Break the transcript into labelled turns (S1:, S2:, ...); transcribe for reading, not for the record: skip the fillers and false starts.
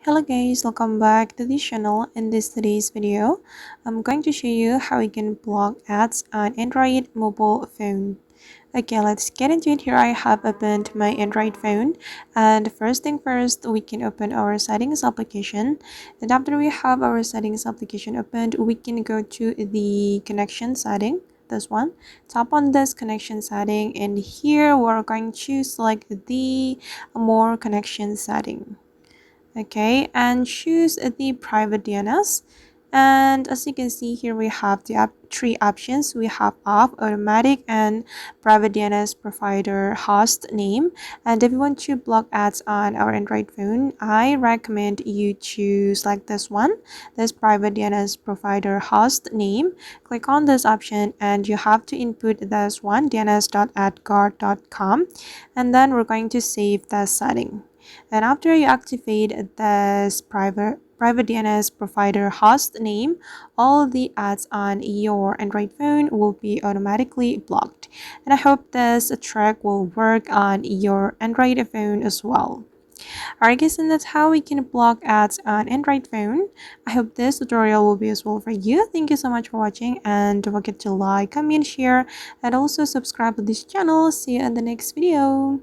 S1: Hello guys, welcome back to the channel. In today's video, I'm going to show you how you can block ads on Android mobile phone. Okay, let's get into it. Here I have opened my Android phone, and first thing first, we can open our settings application. And after we have our settings application opened, we can go to the connection setting. This one, tap on this connection setting, and here we're going to select the more connection setting. Okay, and choose the private DNS. And as you can see here, we have the three options. We have off, automatic, and private DNS provider host name. And if you want to block ads on our Android phone, I recommend you to select this one, this private DNS provider host name. Click on this option and you have to input this one, dns.adguard.com, and then we're going to save the setting. And after you activate this private DNS provider host name, all the ads on your Android phone will be automatically blocked. And I hope this trick will work on your Android phone as well. Alright guys, and that's how we can block ads on Android phone. I hope this tutorial will be useful for you. Thank you so much for watching, and don't forget to like, comment, share, and also subscribe to this channel. See you in the next video.